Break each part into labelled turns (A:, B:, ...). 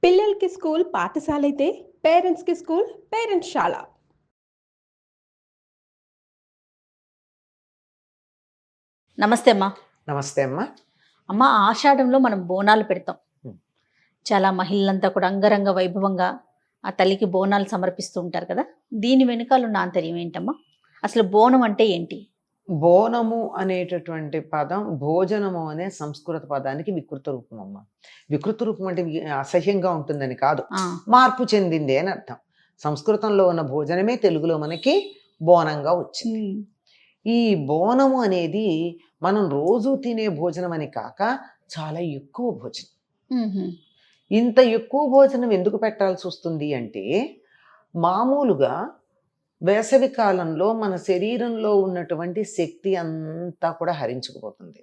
A: పిల్లలకి స్కూల్ పాఠశాల అయితే పేరెంట్స్కి స్కూల్ పేరెంట్స్ శాల.
B: నమస్తే అమ్మా.
C: నమస్తే అమ్మా.
B: అమ్మ, ఆషాఢంలో మనం బోనాలు పెడతాం. చాలా మహిళలంతా కూడా అంగరంగ వైభవంగా ఆ తల్లికి బోనాలు సమర్పిస్తూ ఉంటారు కదా. దీని వెనుకాల ఉన్న ఆంతర్యం ఏంటమ్మా? అసలు బోనం అంటే ఏంటి?
C: బోనము అనేటటువంటి పదం భోజనము అనే సంస్కృత పదానికి వికృత రూపం అమ్మ. వికృత రూపం అంటే అసహ్యంగా ఉంటుందని కాదు, మార్పు చెందింది అని అర్థం. సంస్కృతంలో ఉన్న భోజనమే తెలుగులో మనకి బోనంగా వచ్చింది. ఈ బోనము అనేది మనం రోజు తినే భోజనం అని కాక చాలా ఎక్కువ భోజనం. ఇంత ఎక్కువ భోజనం ఎందుకు పెట్టాల్సి వస్తుంది అంటే, మామూలుగా వేసవి కాలంలో మన శరీరంలో ఉన్నటువంటి శక్తి అంతా కూడా హరించుకుపోతుంది.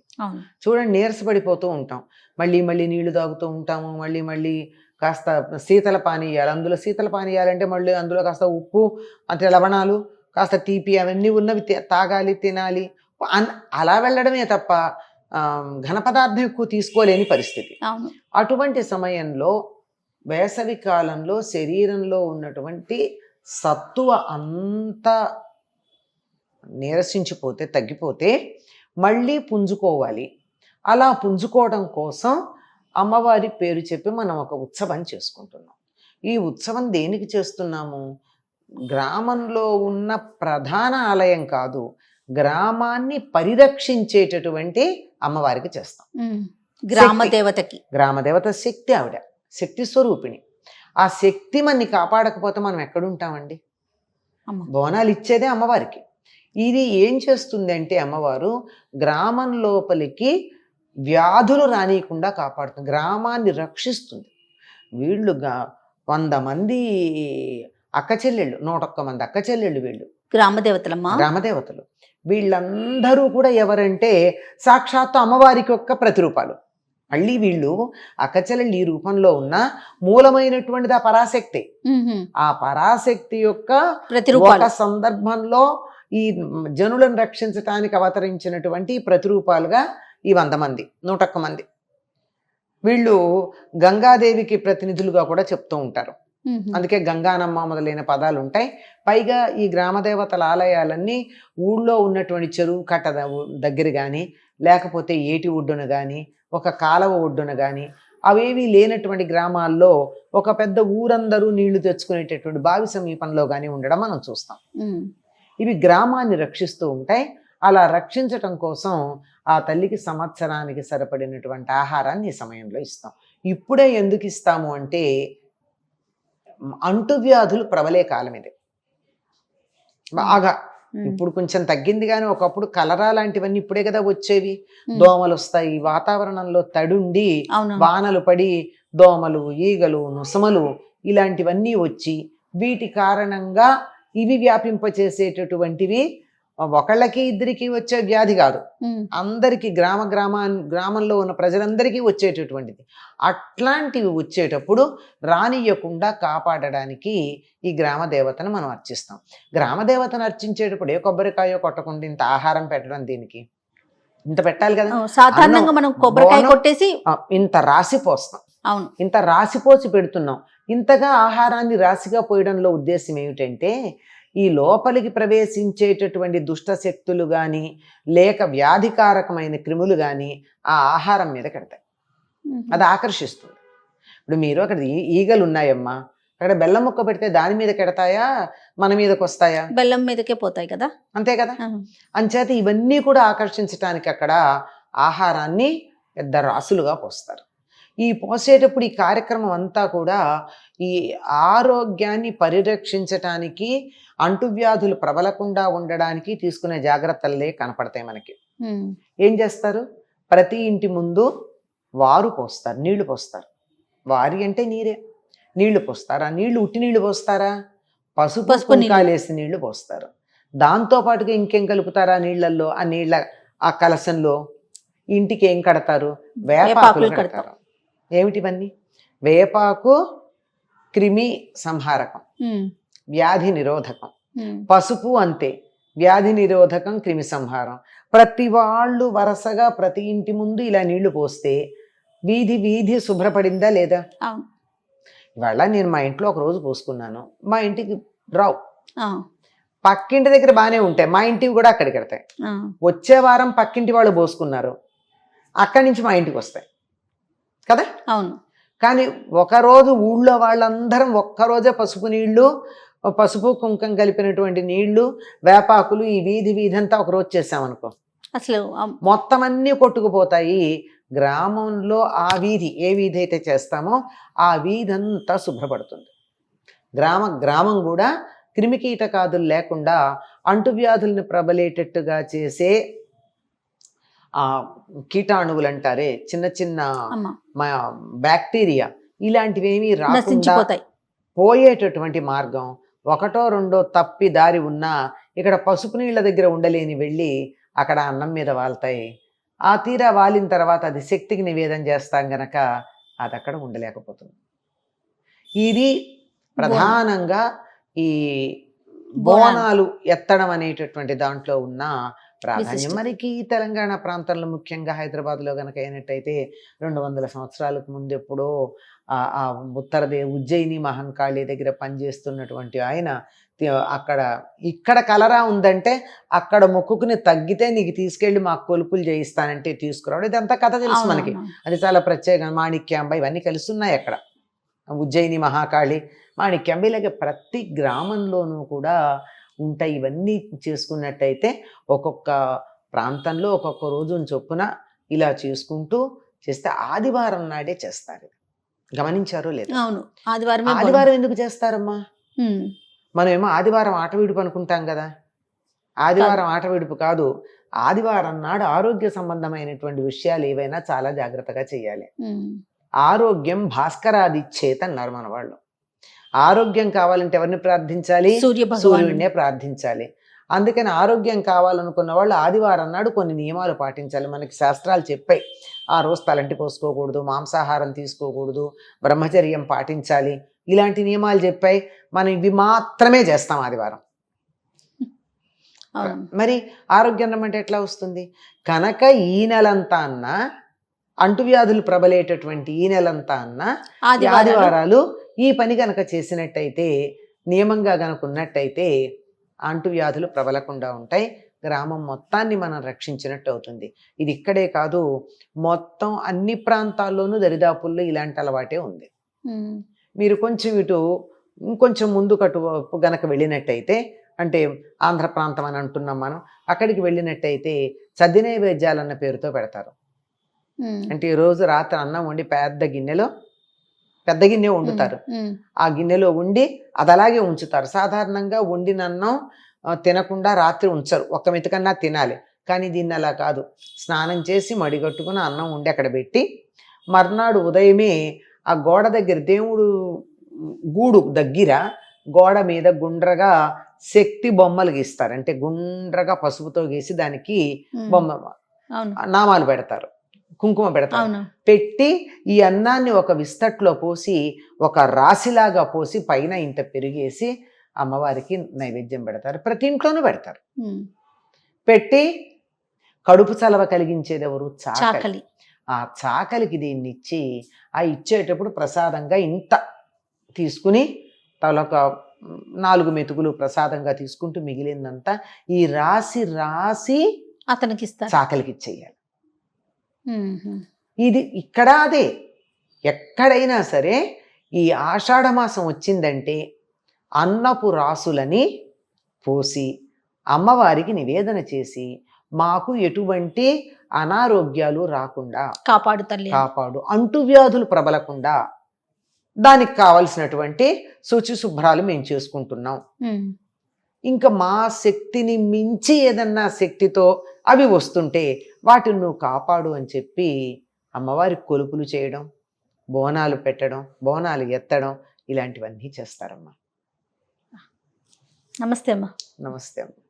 C: చూడండి, నీరసపడిపోతూ ఉంటాం, మళ్ళీ మళ్ళీ నీళ్లు తాగుతూ ఉంటాము, మళ్ళీ మళ్ళీ కాస్త శీతల పానీయాలు, అందులో శీతల పానీయాలంటే మళ్ళీ అందులో కాస్త ఉప్పు అంటే లవణాలు కాస్త తీపి అవన్నీ ఉన్నవి తాగాలి, తినాలి. అలా వెళ్ళడమే తప్ప ఘన పదార్థం ఎక్కువ తీసుకోలేని పరిస్థితి. అటువంటి సమయంలో వేసవి కాలంలో శరీరంలో ఉన్నటువంటి సత్తువ అంతా నీరసించిపోతే, తగ్గిపోతే మళ్ళీ పుంజుకోవాలి. అలా పుంజుకోవడం కోసం అమ్మవారి పేరు చెప్పి మనం ఒక ఉత్సవం చేసుకుంటున్నాం. ఈ ఉత్సవం దేనికి చేస్తున్నాము? గ్రామంలో ఉన్న ప్రధాన ఆలయం కాదు, గ్రామాన్ని పరిరక్షించేటటువంటి అమ్మవారికి చేస్తాం. గ్రామదేవత శక్తి, ఆవిడ శక్తి స్వరూపిణి. ఆ శక్తి మనని కాపాడకపోతే మనం ఎక్కడుంటామండి? బోనాలు ఇచ్చేదే అమ్మవారికి. ఇది ఏం చేస్తుంది అంటే, అమ్మవారు గ్రామం లోపలికి వ్యాధులు రానియకుండా కాపాడుతుంది, గ్రామాన్ని రక్షిస్తుంది. వీళ్ళు 100 మంది అక్క చెల్లెళ్ళు, 101 మంది అక్క చెల్లెళ్ళు వీళ్ళు గ్రామదేవతలు. వీళ్ళందరూ కూడా ఎవరంటే సాక్షాత్తు అమ్మవారికి యొక్క ప్రతిరూపాలు. మళ్ళీ వీళ్ళు అక్కచెల్లెళ్ళు ఈ రూపంలో ఉన్న మూలమైనటువంటిది ఆ పరాశక్తి. ఆ పరాశక్తి యొక్క ఒక సందర్భంలో ఈ జనులను రక్షించటానికి అవతరించినటువంటి ప్రతిరూపాలుగా ఈ 100 మంది 101 మంది వీళ్ళు గంగాదేవికి ప్రతినిధులుగా కూడా చెప్తూ ఉంటారు. అందుకే గంగానమ్మ మొదలైన పదాలు ఉంటాయి. పైగా ఈ గ్రామదేవతల ఆలయాలన్నీ ఊళ్ళో ఉన్నటువంటి చెరువు కట్ట దగ్గర కానీ, లేకపోతే ఏటి ఒడ్డున కానీ, ఒక కాలవ ఒడ్డున కానీ, అవేవి లేనటువంటి గ్రామాల్లో ఒక పెద్ద ఊరందరూ నీళ్లు తెచ్చుకునేటటువంటి బావి సమీపంలో కానీ ఉండడం మనం చూస్తాం. ఇవి గ్రామాన్ని రక్షిస్తూ ఉంటాయి. అలా రక్షించటం కోసం ఆ తల్లికి సంవత్సరానికి సరిపడినటువంటి ఆహారాన్ని ఈ సమయంలో ఇస్తాం. ఇప్పుడే ఎందుకు ఇస్తాము అంటే, అంటువ్యాధులు ప్రబలే కాలం ఇది బాగా. ఇప్పుడు కొంచెం తగ్గింది, కానీ ఒకప్పుడు కలరా లాంటివన్నీ ఇప్పుడే కదా వచ్చేవి. దోమలు వస్తాయి, వాతావరణంలో తడుండి వానలు పడి దోమలు, ఈగలు, నుసమలు ఇలాంటివన్నీ వచ్చి వీటి కారణంగా ఇవి వ్యాపింపచేసేటటువంటివి ఒకళ్ళకి ఇద్దరికి వచ్చే వ్యాధి కాదు, అందరికీ గ్రామంలో ఉన్న ప్రజలందరికీ వచ్చేటటువంటిది. అట్లాంటివి వచ్చేటప్పుడు రానియకుండా కాపాడడానికి ఈ గ్రామదేవతను మనం అర్చిస్తాం. గ్రామదేవతను అర్చించేటప్పుడు ఏ కొబ్బరికాయో కొట్టకుండా ఇంత ఆహారం పెట్టడం, దీనికి ఇంత పెట్టాలి కదా.
B: సాధారణంగా మనం కొబ్బరికాయ కొట్టేసి
C: ఇంత రాసి పోస్తాం, ఇంత రాసిపోసి పెడుతున్నాం. ఇంతగా ఆహారాన్ని రాశిగా పోయడంలో ఉద్దేశం ఏమిటంటే, ఈ లోపలికి ప్రవేశించేటటువంటి దుష్ట శక్తులు కానీ, లేక వ్యాధికారకమైన క్రిములు కానీ ఆ ఆహారం మీద కడతాయి, అది ఆకర్షిస్తుంది. ఇప్పుడు మీరు అక్కడ ఈగలు ఉన్నాయమ్మా, అక్కడ బెల్లం ముక్క పెడితే దాని మీద కెడతాయా, మన మీదకి వస్తాయా?
B: బెల్లం మీదకే పోతాయి కదా,
C: అంతే కదా. అంచేత ఇవన్నీ కూడా ఆకర్షించటానికి అక్కడ ఆహారాన్ని పెద్ద రాసులుగా పోస్తారు. ఈ పోసేటప్పుడు ఈ కార్యక్రమం అంతా కూడా ఈ ఆరోగ్యాన్ని పరిరక్షించటానికి, అంటువ్యాధులు ప్రబలకుండా ఉండడానికి తీసుకునే జాగ్రత్తలే కనపడతాయి మనకి. ఏం చేస్తారు? ప్రతి ఇంటి ముందు వారు పోస్తారు, నీళ్లు పోస్తారు. వారి అంటే నీరే, నీళ్లు పోస్తారు. ఆ నీళ్లు ఉట్టి నీళ్లు పోస్తారా? పసుపు కుంకాలేసి నీళ్లు పోస్తారు. దాంతోపాటుగా ఇంకేం కలుపుతారా నీళ్లలో? ఆ నీళ్ళ ఆ కలశంలో ఇంటికి ఏం కడతారు? వేపాకులు కడతారు. ఏమిటివన్నీ? వేపాకు క్రిమి సంహారకం, వ్యాధి నిరోధకం. పసుపు అంతే, వ్యాధి నిరోధకం, క్రిమి సంహారం. ప్రతి వాళ్ళు వరుసగా ప్రతి ఇంటి ముందు ఇలా నీళ్లు పోస్తే వీధి వీధి శుభ్రపడిందా లేదా? ఇవాళ నేను మా ఇంట్లో ఒక రోజు పోసుకున్నాను, మా ఇంటికి రావు,
B: ఆ,
C: పక్కింటి దగ్గర బాగానే ఉంటాయి, మా ఇంటివి కూడా అక్కడికి వెళ్తాయి.
B: ఆ,
C: వచ్చే వారం పక్కింటి వాళ్ళు పోసుకున్నారు, అక్కడి నుంచి మా ఇంటికి వస్తాయి కదా.
B: అవును.
C: కానీ ఒకరోజు ఊళ్ళో వాళ్ళందరం ఒక్కరోజే పసుపు నీళ్లు, పసుపు కుంకం కలిపినటువంటి నీళ్లు, వేపాకులు, ఈ వీధంతా ఒకరోజు చేసామనుకో,
B: అసలు
C: మొత్తం అన్నీ కొట్టుకుపోతాయి. గ్రామంలో ఆ వీధి, ఏ వీధి అయితే చేస్తామో ఆ వీధంతా శుభ్రపడుతుంది. గ్రామం కూడా క్రిమికీటకాదులు లేకుండా అంటువ్యాధుల్ని ప్రబలేటట్టుగా చేసే ఆ కీటాణువులు అంటారే, చిన్న చిన్న బ్యాక్టీరియా, ఇలాంటివేమీ రాకుండా పోయేటటువంటి మార్గం ఒకటో రెండో తప్పి దారి ఉన్నా ఇక్కడ పసుపు నీళ్ళ దగ్గర ఉండలేని వెళ్ళి అక్కడ అన్నం మీద వాళ్తాయి. ఆ తీరా వాలిన తర్వాత అది శక్తికి నివేదన చేస్తాం గనక అది అక్కడ ఉండలేకపోతుంది. ఇది ప్రధానంగా ఈ బోనాలు ఎత్తడం అనేటటువంటి దాంట్లో ఉన్న ప్రాధాన్యం. మనకి తెలంగాణ ప్రాంతంలో ముఖ్యంగా హైదరాబాద్లో కనుక అయినట్టయితే 200 సంవత్సరాలకు ముందు ఎప్పుడో ఆ ఉజ్జయిని మహంకాళి దగ్గర పనిచేస్తున్నటువంటి ఆయన ఇక్కడ కలరా ఉందంటే అక్కడ మొక్కుకుని తగ్గితే నీకు తీసుకెళ్ళి మాకు కొలుపులు చేయిస్తానంటే తీసుకురావడం, ఇదంతా కథ తెలుసు మనకి. అది చాలా ప్రత్యేక. మాణిక్యాంబ ఇవన్నీ కలుస్తున్నాయి అక్కడ, ఉజ్జయిని మహాకాళి, మాణిక్యాంబ, ఇలాగే ప్రతి గ్రామంలోనూ కూడా ఉంటాయి. ఇవన్నీ చేసుకున్నట్టయితే ఒక్కొక్క ప్రాంతంలో ఒక్కొక్క రోజున చొప్పున ఇలా చేసుకుంటూ చేస్తే ఆదివారం నాడే చేస్తారు. గమనించారో లేదు?
B: అవును, ఆదివారం
C: ఎందుకు చేస్తారమ్మా? మనమేమో ఆదివారం ఆట విడుపు అనుకుంటాం కదా. ఆదివారం ఆట విడుపు కాదు. ఆదివారం నాడు ఆరోగ్య సంబంధమైనటువంటి విషయాలు ఏవైనా చాలా జాగ్రత్తగా చేయాలి. ఆరోగ్యం భాస్కరాదిచ్చేత అన్నారు మన వాళ్ళు. ఆరోగ్యం కావాలంటే ఎవరిని ప్రార్థించాలి? సూర్యుడినే ప్రార్థించాలి. అందుకని ఆరోగ్యం కావాలనుకున్న వాళ్ళు ఆదివారం నాడు కొన్ని నియమాలు పాటించాలి. మనకి శాస్త్రాలు చెప్పాయి. ఆ రోజు తలంటి పోసుకోకూడదు, మాంసాహారం తీసుకోకూడదు, బ్రహ్మచర్యం పాటించాలి, ఇలాంటి నియమాలు చెప్పాయి. మనం ఇవి మాత్రమే చేస్తాం ఆదివారం. మరి ఆరోగ్యం అంటే ఎట్లా వస్తుంది? కనుక ఈ నెలంతా అన్న, అంటువ్యాధులు ప్రబలేటటువంటి ఈ నెలంతా అన్న ఆదివారాలు ఈ పని కనుక చేసినట్టయితే, నియమంగా కనుక ఉన్నట్టయితే అంటువ్యాధులు ప్రబలకుండా ఉంటాయి. గ్రామం మొత్తాన్ని మనం రక్షించినట్టు అవుతుంది. ఇది ఇక్కడే కాదు, మొత్తం అన్ని ప్రాంతాల్లోనూ దరిదాపుల్లో ఇలాంటి అలవాటే ఉంది. మీరు కొంచెం ఇటు ఇంకొంచెం ముందు కటువైపు గనక వెళ్ళినట్టయితే, అంటే ఆంధ్ర ప్రాంతం అని అంటున్నాం మనం, అక్కడికి వెళ్ళినట్టయితే సద్ది నైవేద్యాలన్న పేరుతో పెడతారు. అంటే ఈ రోజు రాత్రి అన్నం వండి పెద్ద గిన్నె వండుతారు. ఆ గిన్నెలో వండి అది అలాగే ఉంచుతారు. సాధారణంగా వండిన అన్నం తినకుండా రాత్రి ఉంచరు, ఒక్క మెతుకన్నా తినాలి. కానీ దీన్ని అలా కాదు. స్నానం చేసి మడిగట్టుకుని అన్నం వండి అక్కడ పెట్టి మర్నాడు ఉదయమే ఆ గోడ దగ్గర, దేవుడు గూడు దగ్గర గోడ మీద గుండ్రగా శక్తి బొమ్మలు గీస్తారు. అంటే గుండ్రగా పసుపుతో గీసి దానికి నామాలు పెడతారు, కుంకుమ పెడతారు. పెట్టి ఈ అన్నాన్ని ఒక విస్తట్లో పోసి, ఒక రాశిలాగా పోసి పైన ఇంత పెరిగేసి అమ్మవారికి నైవేద్యం పెడతారు. ప్రతి ఇంట్లోనూ పెడతారు. పెట్టి కడుపు చలవ కలిగించేది ఎవరు? చాకలి. ఆ చాకలికి దీన్ని ఇచ్చి, ఆ ఇచ్చేటప్పుడు ప్రసాదంగా ఇంత తీసుకుని తలొక 4 మెతుకులు ప్రసాదంగా తీసుకుంటూ మిగిలిందంతా ఈ రాసి
B: అతనికి
C: చాకలికి ఇచ్చేయాలి. ఇది ఇక్కడ అదే. ఎక్కడైనా సరే ఈ ఆషాఢ మాసం వచ్చిందంటే అన్నపు రాసులని పోసి అమ్మవారికి నివేదన చేసి, మాకు ఎటువంటి అనారోగ్యాలు రాకుండా కాపాడు, అంటువ్యాధులు ప్రబలకుండా దానికి కావలసినటువంటి శుచి శుభ్రాలు మేము చేసుకుంటున్నాం. ఇంకా మా శక్తిని మించి ఏదన్నా శక్తితో అవి వస్తుంటే వాటిని నువ్వు కాపాడు అని చెప్పి అమ్మవారి కొలుపులు చేయడం, బోనాలు పెట్టడం, బోనాలు ఎత్తడం, ఇలాంటివన్నీ చేస్తారమ్మా.
B: నమస్తే అమ్మా.
C: నమస్తే అమ్మ.